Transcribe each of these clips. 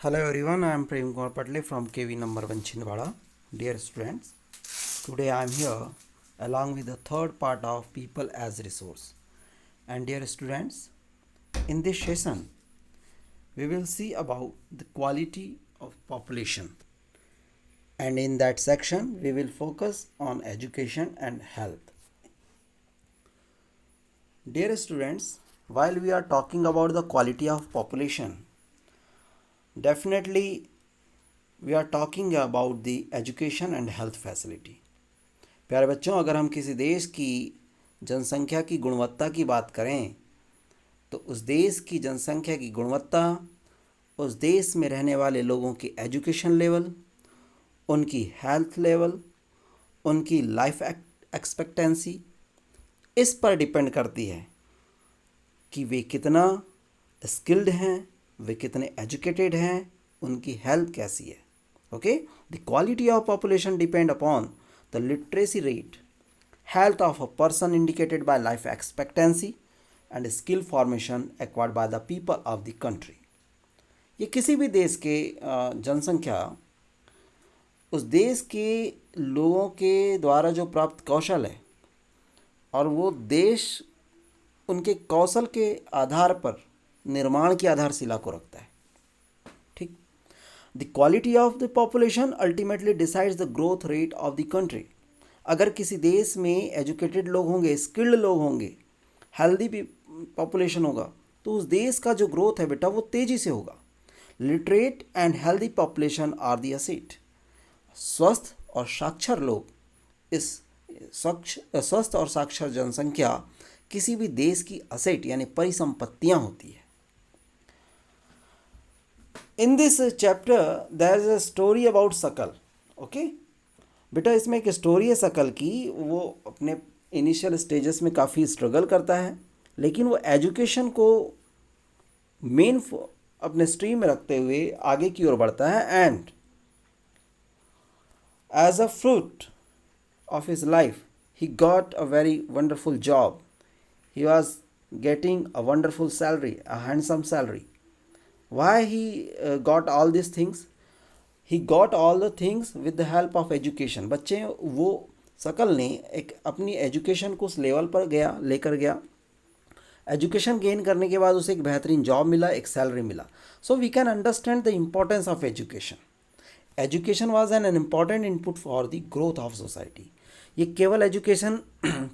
Hello everyone, I am Prem Kumar Patle from KV number 1 Chindwara. Dear students, today I am here along with the third part of People as Resource. And dear students, in this session, we will see about the quality of population. And in that section, we will focus on education and health. Dear students, while we are talking about the quality of population, definitely we are talking about the education and health facility. प्यारे बच्चों, अगर हम किसी देश की जनसंख्या की गुणवत्ता की बात करें तो उस देश की जनसंख्या की गुणवत्ता उस देश में रहने वाले लोगों की एजुकेशन लेवल, उनकी हेल्थ लेवल, उनकी लाइफ एक्सपेक्टेंसी इस पर डिपेंड करती है कि वे कितना स्किल्ड हैं, वे कितने एजुकेटेड हैं, उनकी हेल्थ कैसी है. Okay, the quality of population depend upon the literacy rate, health of a person indicated by life expectancy and skill formation acquired by the people of the country. ये किसी भी देश के जनसंख्या उस देश के लोगों के द्वारा जो प्राप्त कौशल है और वो देश उनके कौशल के आधार पर निर्माण की आधारशिला को रखता है. ठीक. The quality of the population ultimately decides the growth rate of the country. अगर किसी देश में एजुकेटेड लोग होंगे, स्किल्ड लोग होंगे, हेल्दी पॉपुलेशन होगा तो उस देश का जो ग्रोथ है बेटा वो तेज़ी से होगा. Literate and healthy population are the asset. स्वस्थ और साक्षर लोग, इस स्वस्थ और साक्षर जनसंख्या किसी भी देश की असेट यानी परिसंपत्तियां होती है. In this chapter there is a story about Sakal. Okay बेटा, इसमें एक स्टोरी है सकल की. वो अपने इनिशियल स्टेजेस में काफ़ी स्ट्रगल करता है, लेकिन वो एजुकेशन को मेन अपने स्ट्रीम में रखते हुए आगे की ओर बढ़ता है. And as a fruit of his life, he got a very wonderful job. He was getting a wonderful salary, a handsome salary. Why he got all these things? He got all the things with the help of education. बच्चे, वो सकल ने एक अपनी education को उस level पर लेकर गया. एजुकेशन गेन करने के बाद उसे एक बेहतरीन जॉब मिला, एक सैलरी मिला. So we can understand the importance of education. Education was an important input for the growth of society. ये केवल एजुकेशन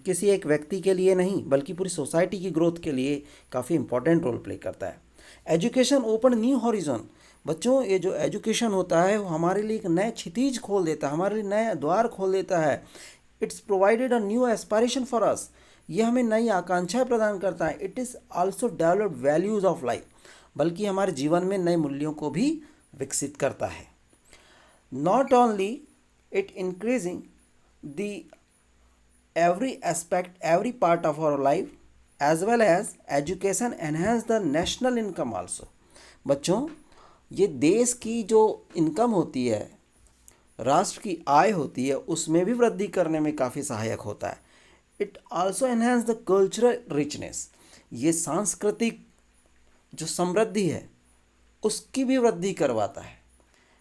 किसी एक व्यक्ति के लिए नहीं बल्कि पूरी सोसाइटी की ग्रोथ के लिए काफ़ी इंपॉर्टेंट रोल प्ले करता है. Education open new horizon. बच्चों, ये जो एजुकेशन होता है वो हमारे लिए एक नए क्षितिज खोल देता है, हमारे लिए नए द्वार खोल देता है. It's provided a new aspiration for us. ये हमें नई आकांक्षाएं प्रदान करता है. It is also developed values of life. बल्कि हमारे जीवन में नए मूल्यों को भी विकसित करता है. Not only it increasing the every aspect, every part of our life, as well as education enhance the national income also. बच्चों, ये देश की जो इनकम होती है, राष्ट्र की आय होती है, उसमें भी वृद्धि करने में काफ़ी सहायक होता है. It also enhance the cultural richness. ये सांस्कृतिक जो समृद्धि है उसकी भी वृद्धि करवाता है.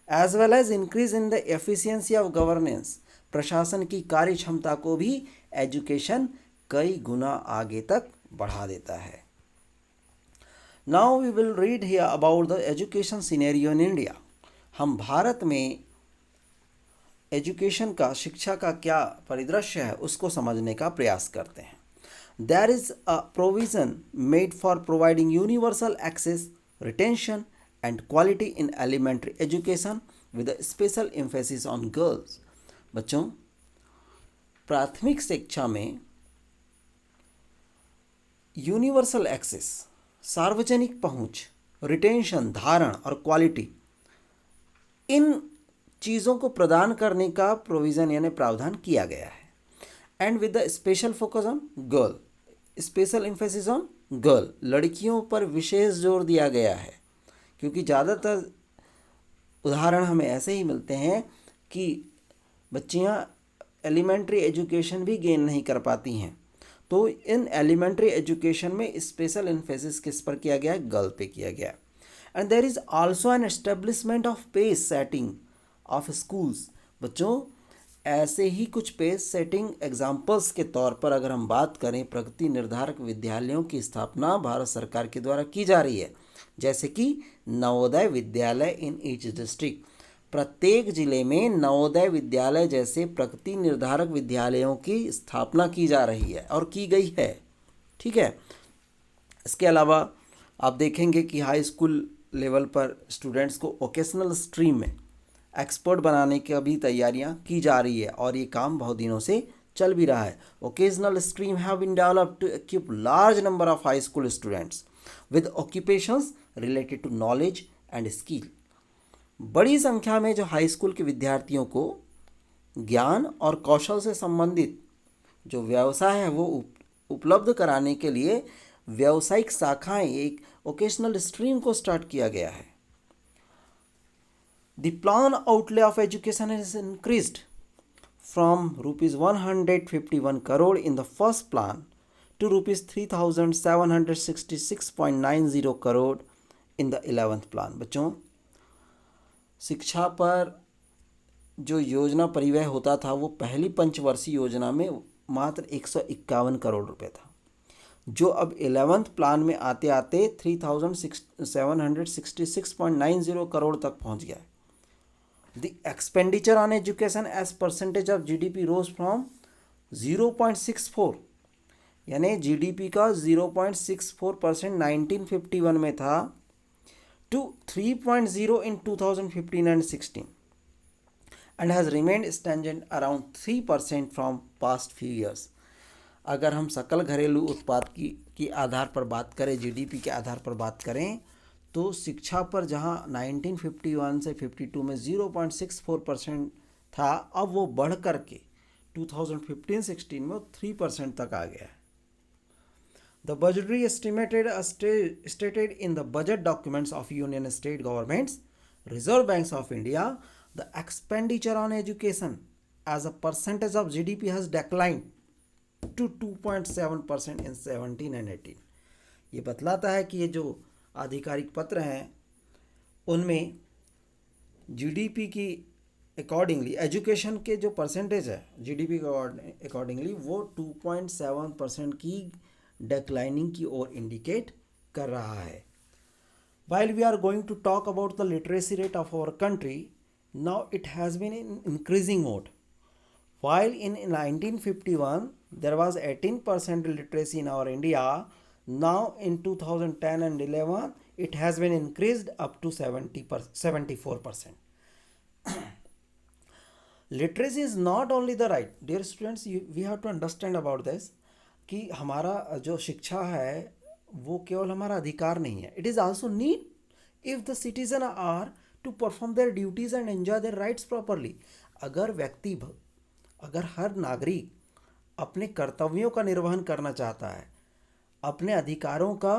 As well as increase in the efficiency of governance. प्रशासन की कार्य क्षमता को भी एजुकेशन कई गुना आगे तक बढ़ा देता है. Now we will read here about the education scenario in India. हम भारत में एजुकेशन का, शिक्षा का क्या परिदृश्य है उसको समझने का प्रयास करते हैं. There is a provision made for providing universal access, retention and quality in elementary education with a special emphasis on girls. बच्चों, प्राथमिक शिक्षा में यूनिवर्सल एक्सेस, सार्वजनिक पहुंच, रिटेंशन, धारण और क्वालिटी, इन चीज़ों को प्रदान करने का प्रोविज़न यानी प्रावधान किया गया है. And with the special focus on girl, special emphasis on girl, लड़कियों पर विशेष जोर दिया गया है. क्योंकि ज़्यादातर उदाहरण हमें ऐसे ही मिलते हैं कि बच्चियाँ एलिमेंट्री एजुकेशन भी गेन नहीं कर पाती हैं. तो इन एलिमेंट्री एजुकेशन में स्पेशल एम्फेसिस किस पर किया गया है? गर्ल पे किया गया. And there is also an establishment of pace setting of schools. बच्चों, ऐसे ही कुछ पेस सेटिंग एग्जाम्पल्स के तौर पर अगर हम बात करें, प्रगति निर्धारक विद्यालयों की स्थापना भारत सरकार के द्वारा की जा रही है, जैसे कि Navodaya Vidyalaya in each district. प्रत्येक जिले में नवोदय विद्यालय जैसे प्रगति निर्धारक विद्यालयों की स्थापना की जा रही है और की गई है। ठीक है। इसके अलावा आप देखेंगे कि हाई स्कूल लेवल पर स्टूडेंट्स को वोकेशनल स्ट्रीम में एक्सपर्ट बनाने की अभी तैयारियां की जा रही है और ये काम बहुत दिनों से चल भी रहा है। Vocational stream have been developed to equip large number of high school students with occupations related to knowledge and skill. बड़ी संख्या में जो हाई स्कूल के विद्यार्थियों को ज्ञान और कौशल से संबंधित जो व्यवसाय है वो उपलब्ध कराने के लिए व्यावसायिक शाखाएं, एक वोकेशनल स्ट्रीम को स्टार्ट किया गया है। The plan outlay of education is increased from rupees 151 crore in the first plan to rupees 3766.90 crore in the 11th plan। बच्चों, शिक्षा पर जो योजना परिव्यय होता था वो पहली पंचवर्षीय योजना में मात्र 151 करोड़ रुपए था, जो अब 11th प्लान में आते आते 3766.90 करोड़ तक पहुंच गया है। The expenditure on education as percentage of GDP rose from 0.64, यानी GDP का 0.64% 1951 में था to 3.0 in 2015 and 16 and has remained stagnant around 3% from past few years। अगर हम सकल घरेलू उत्पाद की आधार पर बात करें, GDP के आधार पर बात करें, तो शिक्षा पर जहां 1951 से 52 में 0.64% था, अब वो बढ़ करके 2015-16 में 3% तक आ गया है। The budgetary estimated stated in the budget documents of Union and State governments, Reserve Banks of India, the expenditure on education as a percentage of GDP has declined to 2.7% in 17 and 18। ये बतलाता है कि ये जो आधिकारिक पत्र हैं उनमें GDP की अकॉर्डिंगली एजुकेशन के जो परसेंटेज है जीडीपी के अकॉर्डिंगली वो 2.7% की डिक्लाइनिंग की ओर इंडिकेट कर रहा है। While we are going to talk about the literacy rate of our country, now it has been in increasing mode. While in 1951 there was 18% literacy in our India, now in 2010 and 11 it has been increased up to 74%। Literacy is not only the right, dear students, we have to understand about this कि हमारा जो शिक्षा है वो केवल हमारा अधिकार नहीं है, it is also need if the citizen are to perform their duties and enjoy their rights properly। अगर हर नागरिक अपने कर्तव्यों का निर्वहन करना चाहता है, अपने अधिकारों का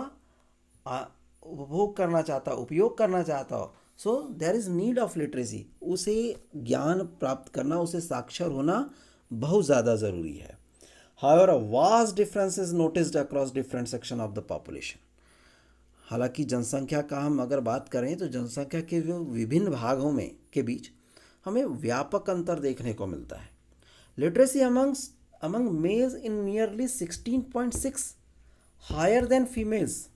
उपभोग करना चाहता, उपयोग करना चाहता हो, so there is need of literacy. उसे ज्ञान प्राप्त करना, उसे साक्षर होना बहुत ज़्यादा ज़रूरी है। However a vast difference is noticed across different section of the population. हालांकि जनसंख्या का हम अगर बात करें तो जनसंख्या के जो विभिन्न भागों में के बीच हमें व्यापक अंतर देखने को मिलता है। Literacy among males in nearly 16.6 higher than females।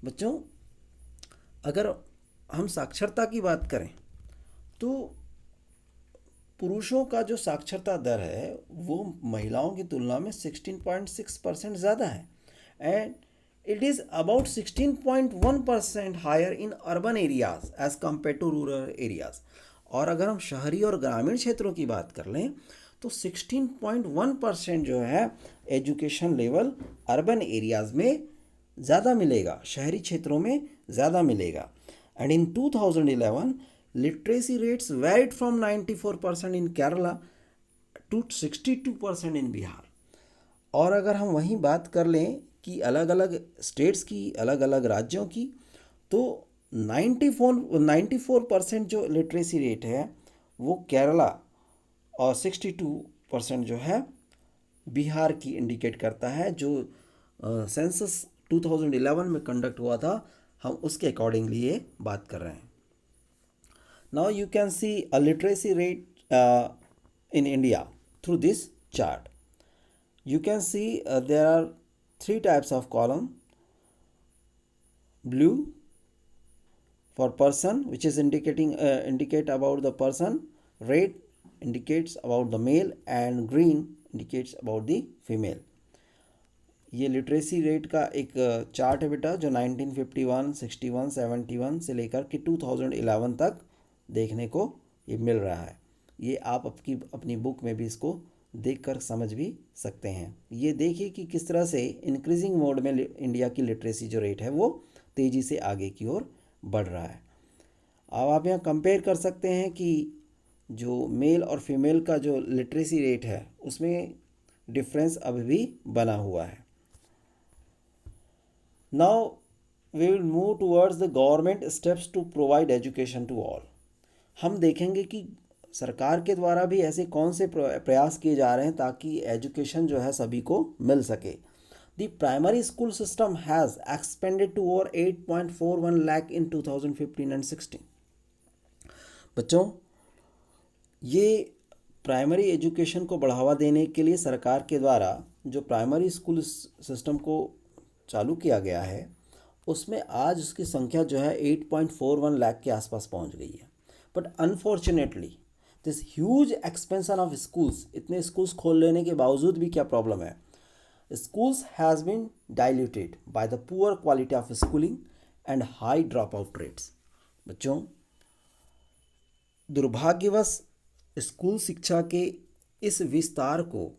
बच्चों, अगर हम साक्षरता की बात करें तो पुरुषों का जो साक्षरता दर है वो महिलाओं की तुलना में 16.6% ज़्यादा है and it is about 16.1% higher in urban areas as compare to rural areas. और अगर हम शहरी और ग्रामीण क्षेत्रों की बात कर लें तो 16.1% जो है एजुकेशन लेवल अर्बन एरियाज में ज़्यादा मिलेगा, शहरी क्षेत्रों में ज़्यादा मिलेगा। And in 2011 literacy rates varied from 94% in Kerala to 62% in Bihar. और अगर हम वहीं बात कर लें कि अलग अलग स्टेट्स की, अलग अलग राज्यों की, तो 94% जो लिटरेसी रेट है वो केरला और 62% जो है बिहार की इंडिकेट करता है, जो सेंसस 2011 में कंडक्ट हुआ था हम उसके अकॉर्डिंगली ये बात कर रहे हैं. Now you can see a literacy rate in India through this chart. You can see there are three types of column. Blue for person, which is indicate about the person. Red indicates about the male, and green indicates about the female. ये literacy rate का एक chart है बेटा, जो 1951, 61, 71 से लेकर के 2011 तक देखने को ये मिल रहा है. ये आप अपनी बुक में भी इसको देखकर समझ भी सकते हैं. ये देखिए कि किस तरह से इंक्रीजिंग मोड में इंडिया की लिटरेसी जो रेट है वो तेज़ी से आगे की ओर बढ़ रहा है. अब आप यहाँ कंपेयर कर सकते हैं कि जो मेल और फीमेल का जो लिटरेसी रेट है उसमें डिफरेंस अभी भी बना हुआ है. Now we will move towards the government steps to provide education to all. हम देखेंगे कि सरकार के द्वारा भी ऐसे कौन से प्रयास किए जा रहे हैं ताकि एजुकेशन जो है सभी को मिल सके. The primary school system has expanded to over 8.41 lakh in 2015 and 16. बच्चों, ये प्राइमरी एजुकेशन को बढ़ावा देने के लिए सरकार के द्वारा जो प्राइमरी स्कूल सिस्टम को चालू किया गया है उसमें आज उसकी संख्या जो है 8.41 लाख के आसपास पहुंच गई है. But unfortunately this huge expansion of schools, इतने स्कूल्स खोल लेने के बावजूद भी क्या प्रॉब्लम है, schools has been diluted by the poor quality of schooling and high drop out rates. बच्चों, दुर्भाग्यवश स्कूल शिक्षा के इस विस्तार को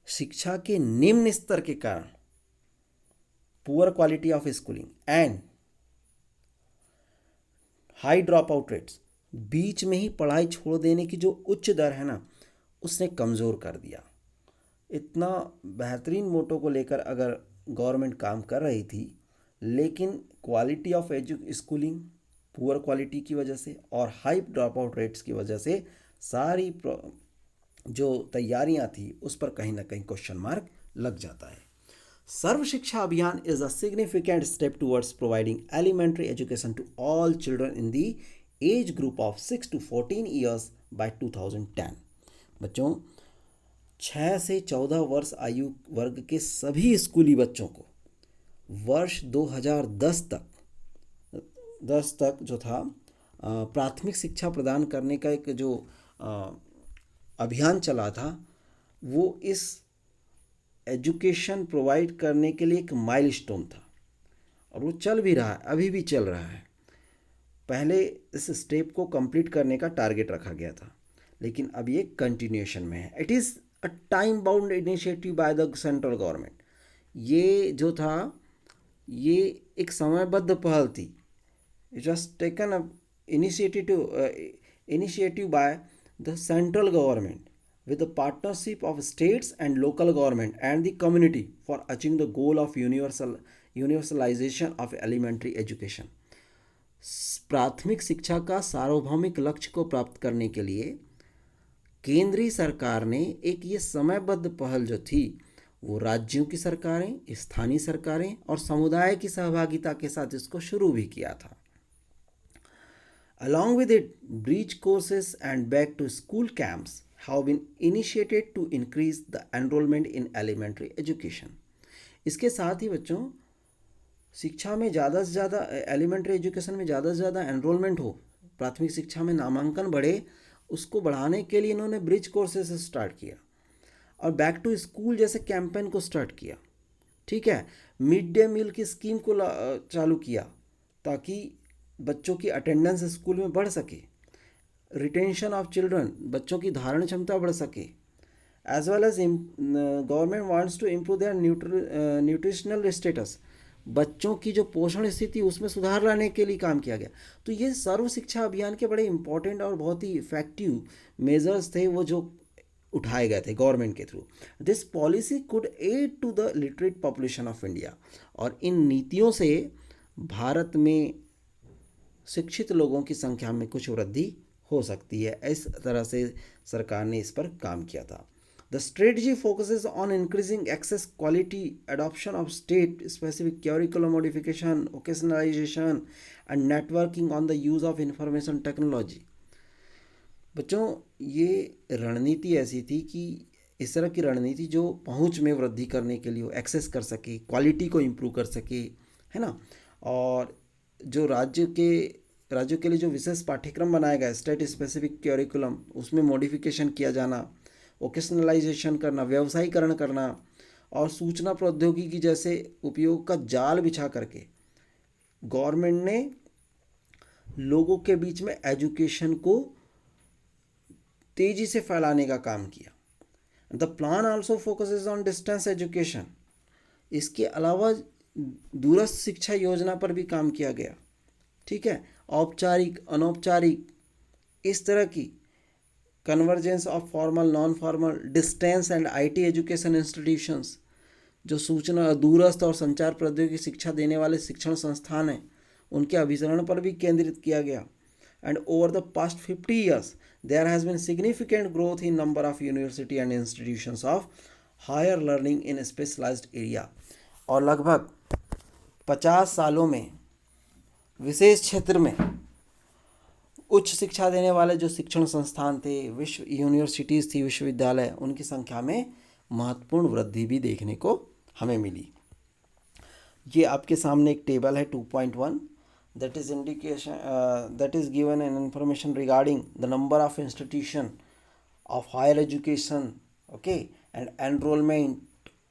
शिक्षा के निम्न स्तर के कारण, poor quality of schooling and high drop out rates, बीच में ही पढ़ाई छोड़ देने की जो उच्च दर है ना, उसने कमज़ोर कर दिया. इतना बेहतरीन मोटो को लेकर अगर गवर्नमेंट काम कर रही थी, लेकिन quality of schooling poor quality की वजह से और हाई ड्रॉप आउट रेट्स की वजह से सारी जो तैयारियां थी उस पर कहीं ना कहीं क्वेश्चन मार्क लग जाता है. Sarva Shiksha Abhiyan is a significant step towards providing elementary education to all children in the age group of 6 to 14 years by 2010. बच्चों, 6 से 14 वर्ष आयु वर्ग के सभी स्कूली बच्चों को वर्ष 2010 तक जो था प्राथमिक शिक्षा प्रदान करने का एक जो अभियान चला था, वो इस एजुकेशन प्रोवाइड करने के लिए एक माइलस्टोन था और वो चल भी रहा है, अभी भी चल रहा है. पहले इस स्टेप को कंप्लीट करने का टारगेट रखा गया था, लेकिन अब ये कंटिन्यूएशन में है. It is a time bound initiative by the central government. ये जो था ये एक समयबद्ध पहल थी. It was taken a initiative by the central government with the partnership of states and local government and the community for achieving the goal of universalization of elementary education. प्राथमिक शिक्षा का सार्वभौमिक लक्ष्य को प्राप्त करने के लिए केंद्रीय सरकार ने एक ये समयबद्ध पहल जो थी वो राज्यों की सरकारें, स्थानीय सरकारें और समुदाय की सहभागिता के साथ इसको शुरू भी किया था. Along with it, bridge courses and back to school camps have been initiated to increase the enrollment in elementary education. इसके साथ ही बच्चों, शिक्षा में ज़्यादा से ज़्यादा एलिमेंट्री एजुकेशन में ज़्यादा से ज़्यादा एनरोलमेंट हो, प्राथमिक शिक्षा में नामांकन बढ़े, उसको बढ़ाने के लिए इन्होंने ब्रिज कोर्सेज स्टार्ट किया और बैक टू स्कूल जैसे कैंपेन को स्टार्ट किया. ठीक है, मिड डे मील की स्कीम को चालू किया ताकि बच्चों की अटेंडेंस स्कूल में बढ़ सके, रिटेंशन ऑफ चिल्ड्रन, बच्चों की धारण क्षमता बढ़ सके, as well as government wants to improve their nutritional status, बच्चों की जो पोषण स्थिति उसमें सुधार लाने के लिए काम किया गया. तो ये सर्व शिक्षा अभियान के बड़े इंपॉर्टेंट और बहुत ही इफेक्टिव मेजर्स थे वो जो उठाए गए थे गवर्नमेंट के through. This policy could add to the literate population of India. और इन नीतियों से भारत में शिक्षित लोगों की संख्या में कुछ वृद्धि हो सकती है. इस तरह से सरकार ने इस पर काम किया था. The strategy focuses on increasing access, quality, adoption of state-specific curriculum modification, occasionalization, and networking on the use of information technology. बच्चों, ये रणनीति ऐसी थी कि इस तरह की रणनीति जो पहुंच में वृद्धि करने के लिए हो, एक्सेस कर सके, क्वालिटी को इम्प्रूव कर सके, है ना। और जो राज्यों के लिए जो विशेष पाठ्यक्रम बनाया गया है, स्टेट स्पेसिफिक करिकुलम, उसमें मॉडिफिकेशन किया जाना, ओकेशनलाइजेशन करना, व्यवसायीकरण करना, और सूचना प्रौद्योगिकी जैसे उपयोग का जाल बिछा करके गवर्नमेंट ने लोगों के बीच में एजुकेशन को तेजी से फैलाने का काम किया। The plan also focuses on distance education. इसके अलावा दूरस्थ शिक्षा योजना पर भी काम किया गया, ठीक है। औपचारिक, अनौपचारिक, इस तरह की convergence of formal, non formal, distance and IT education institutions, जो सूचना, दूरस्थ और संचार प्रौद्योगिकी शिक्षा देने वाले शिक्षण संस्थान हैं, उनके अभिसरण पर भी केंद्रित किया गया। And over the past 50 years, there has been significant growth in number of university and institutions of higher learning in a specialized area. और लगभग 50 सालों में विशेष क्षेत्र में उच्च शिक्षा देने वाले जो शिक्षण संस्थान थे, यूनिवर्सिटीज़ थी, विश्वविद्यालय, उनकी संख्या में महत्वपूर्ण वृद्धि भी देखने को हमें मिली। ये आपके सामने एक टेबल है 2.1, that is indication that is given an information regarding the number of institution of higher education, okay, and enrollment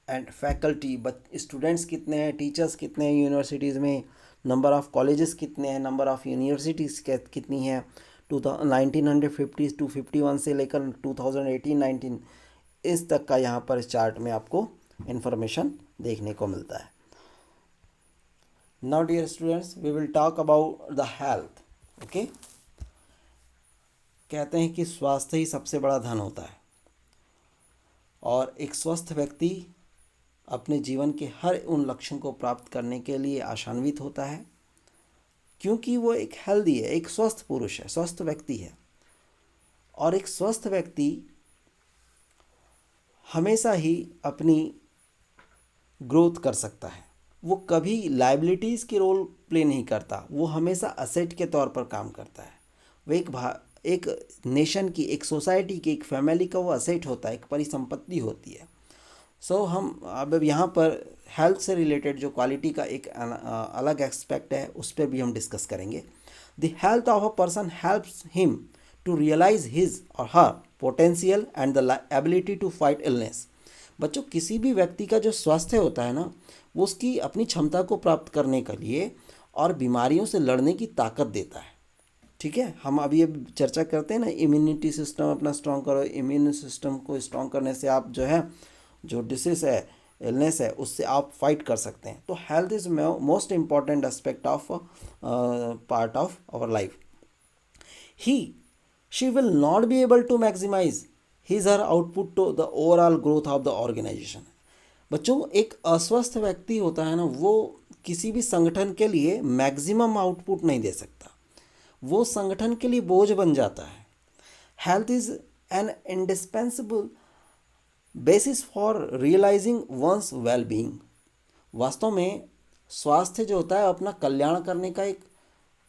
and faculty, but students कितने हैं, टीचर्स कितने हैं यूनिवर्सिटीज़ में, नंबर ऑफ़ कॉलेजेस कितने हैं, नंबर ऑफ़ यूनिवर्सिटीज़ कितनी हैं, 1950 to 51 से लेकर 2018-19 इस तक का यहाँ पर इस चार्ट में आपको इन्फॉर्मेशन देखने को मिलता है। Now dear students, we will talk about the health, okay? कहते हैं कि स्वास्थ्य ही सबसे बड़ा धन होता है, और एक स्वस्थ व्यक्ति अपने जीवन के हर उन लक्ष्यों को प्राप्त करने के लिए आशान्वित होता है, क्योंकि वो एक हेल्दी है, एक स्वस्थ पुरुष है, स्वस्थ व्यक्ति है। और एक स्वस्थ व्यक्ति हमेशा ही अपनी ग्रोथ कर सकता है। वो कभी लाइबिलिटीज़ की रोल प्ले नहीं करता, वो हमेशा असेट के तौर पर काम करता है। वो एक नेशन की, एक सोसाइटी की, एक फैमिली का वो असेट होता है, एक परिसंपत्ति होती है। हम अब यहाँ पर हेल्थ से रिलेटेड जो क्वालिटी का एक अलग एस्पेक्ट है, उस पर भी हम डिस्कस करेंगे। The health of a person helps him to realise his or her potential and the ability to fight illness. बच्चों, किसी भी व्यक्ति का जो स्वास्थ्य होता है ना, वो उसकी अपनी क्षमता को प्राप्त करने के लिए और बीमारियों से लड़ने की ताकत देता है, ठीक है। हम अभी अब चर्चा करते हैं ना, इम्यूनिटी सिस्टम अपना स्ट्रॉन्ग करो। इम्यून सिस्टम को स्ट्रॉन्ग करने से आप जो है, जो डिसीज़ है, इलनेस है, उससे आप फाइट कर सकते हैं। तो health is most important aspect of part of our life. She will not be able to maximise his her output to the overall growth of the organisation. बच्चों, एक अस्वस्थ व्यक्ति होता है ना, वो किसी भी संगठन के लिए मैक्सिमम आउटपुट नहीं दे सकता, वो संगठन के लिए बोझ बन जाता है। Health is an indispensable basis for realising one's well being. वास्तव में स्वास्थ्य जो होता है अपना कल्याण करने का एक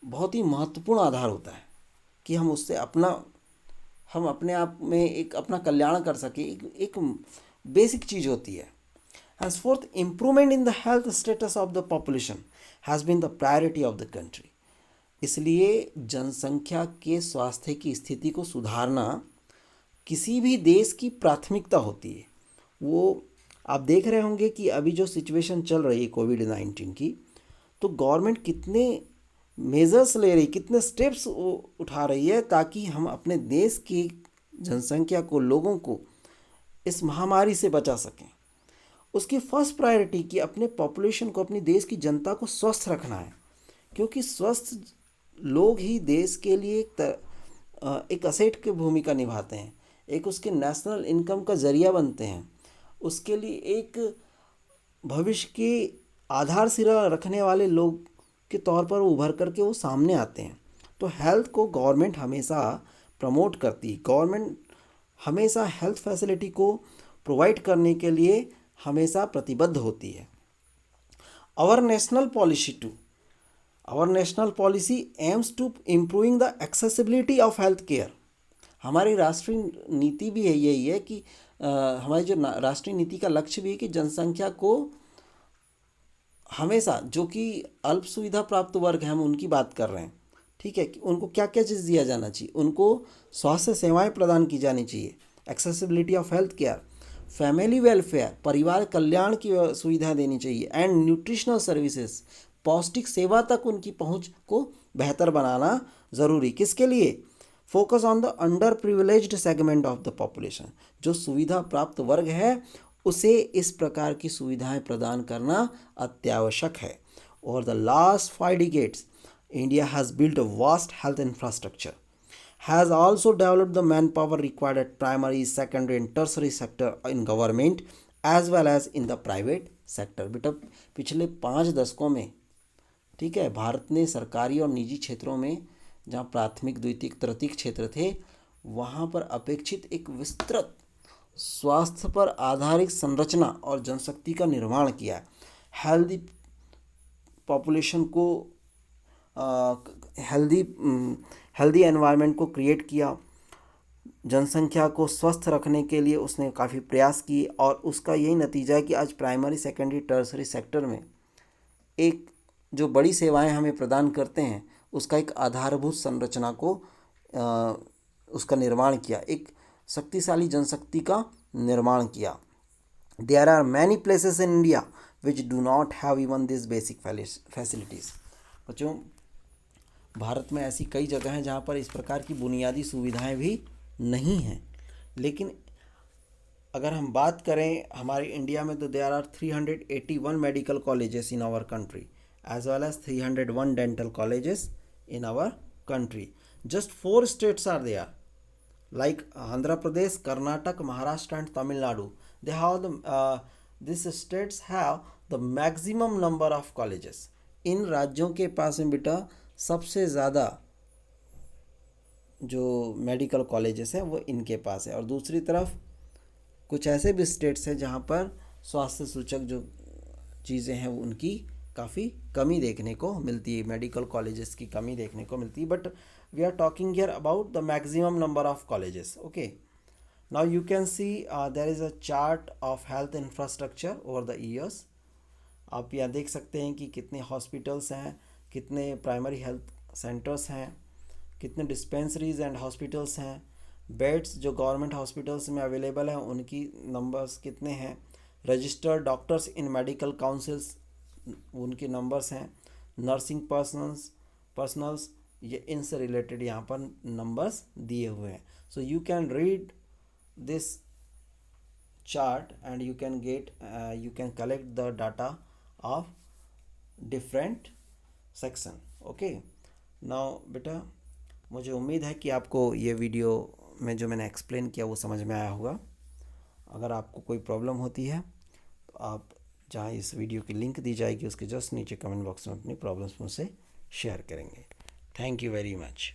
बहुत ही महत्वपूर्ण आधार होता है, कि हम उससे हम अपने आप में एक अपना कल्याण कर सके, एक बेसिक चीज़ होती है। Henceforth, improvement in the health status of the population has been the priority of the country. इसलिए जनसंख्या के स्वास्थ्य की स्थिति को सुधारना किसी भी देश की प्राथमिकता होती है। वो आप देख रहे होंगे कि अभी जो सिचुएशन चल रही है कोविड-19 की, तो गवर्नमेंट कितने मेजर्स ले रही, कितने स्टेप्स उठा रही है ताकि हम अपने देश की जनसंख्या को, लोगों को इस महामारी से बचा सकें। उसकी फर्स्ट प्रायोरिटी कि अपने पॉपुलेशन को, अपनी देश की जनता को स्वस्थ रखना है, क्योंकि स्वस्थ लोग ही देश के लिए एक असेट की भूमिका निभाते हैं, एक उसके नेशनल इनकम का जरिया बनते हैं, उसके लिए एक भविष्य की आधारशिला रखने वाले लोग के तौर पर उभर करके वो सामने आते हैं। तो हेल्थ को गवर्नमेंट हमेशा प्रमोट करती है। गवर्नमेंट हमेशा हेल्थ फैसिलिटी को प्रोवाइड करने के लिए हमेशा प्रतिबद्ध होती है। Our national policy too. Our national policy aims to improving the accessibility of health care. हमारी राष्ट्रीय नीति भी यही है कि हमारी जो राष्ट्रीय नीति का लक्ष्य भी है कि जनसंख्या को हमेशा, जो कि अल्प सुविधा प्राप्त वर्ग हैं, हम उनकी बात कर रहे हैं, ठीक है, कि उनको क्या क्या चीज़ दिया जाना चाहिए। उनको स्वास्थ्य सेवाएं प्रदान की जानी चाहिए, accessibility of health care, family welfare, परिवार कल्याण की सुविधाएं देनी चाहिए, एंड न्यूट्रिशनल सर्विसेज, पौष्टिक सेवा तक उनकी पहुंच को बेहतर बनाना ज़रूरी। किसके लिए? Focus on the under privileged segment of the population. जो सुविधा प्राप्त वर्ग है उसे इस प्रकार की सुविधाएं प्रदान करना अत्यावश्यक है। Over the last 5 decades, India has built a vast health infrastructure, has also developed the manpower required at primary, secondary and tertiary sector in government as well as in the private sector। बेटा पिछले 5 दशकों में, ठीक है, भारत ने सरकारी और निजी क्षेत्रों में, जहाँ प्राथमिक, द्वितीयक, तृतीयक क्षेत्र थे, वहाँ पर अपेक्षित एक विस्तृत स्वास्थ्य पर आधारित संरचना और जनशक्ति का निर्माण किया। हेल्दी पॉपुलेशन को, हेल्दी एनवायरनमेंट को क्रिएट किया। जनसंख्या को स्वस्थ रखने के लिए उसने काफ़ी प्रयास किए और उसका यही नतीजा है कि आज प्राइमरी, सेकेंडरी, टर्सरी सेक्टर में एक जो बड़ी सेवाएं हमें प्रदान करते हैं उसका एक आधारभूत संरचना को उसका निर्माण किया, एक शक्तिशाली जनशक्ति का निर्माण किया। There are many places in India which do not have even this basic facilities. बच्चों, भारत में ऐसी कई जगह हैं जहाँ पर इस प्रकार की बुनियादी सुविधाएं भी नहीं हैं। लेकिन अगर हम बात करें हमारे इंडिया में, तो there are 381 medical colleges in our country as well as 301 dental colleges in our country. Just 4 states are there, like Andhra Pradesh, Karnataka, Maharashtra and Tamil Nadu. They have these states have the maximum number of colleges. इन राज्यों के पास में बेटा सबसे ज़्यादा जो medical colleges हैं वो इनके पास है। और दूसरी तरफ कुछ ऐसे भी स्टेट्स हैं जहाँ पर स्वास्थ्य सूचक जो चीज़ें हैं वो उनकी काफ़ी कमी देखने को मिलती है, मेडिकल कॉलेजेस की कमी देखने को मिलती है। But we are talking here about the maximum number of colleges. Okay, now you can see there is a chart of health infrastructure over the years. आप यहाँ देख सकते हैं कि कितने हॉस्पिटल्स हैं, कितने प्राइमरी हेल्थ सेंटर्स हैं, कितने डिस्पेंसरीज एंड हॉस्पिटल्स हैं, बेड्स जो गवर्नमेंट हॉस्पिटल्स में अवेलेबल हैं उनकी नंबर्स कितने हैं, रजिस्टर्ड डॉक्टर्स इन मेडिकल काउंसिल्स उनके नंबर्स हैं, नर्सिंग पर्सनल्स ये इनसे रिलेटेड यहाँ पर नंबर्स दिए हुए हैं। So you can read this chart and you can collect the data of different section. Okay, now बेटा मुझे उम्मीद है कि आपको ये वीडियो में जो मैंने एक्सप्लेन किया वो समझ में आया होगा। अगर आपको कोई प्रॉब्लम होती है तो आप जहाँ इस वीडियो की लिंक दी जाएगी उसके जस्ट नीचे कमेंट बॉक्स में अपनी प्रॉब्लम्स मुझसे शेयर करेंगे। Thank you very much.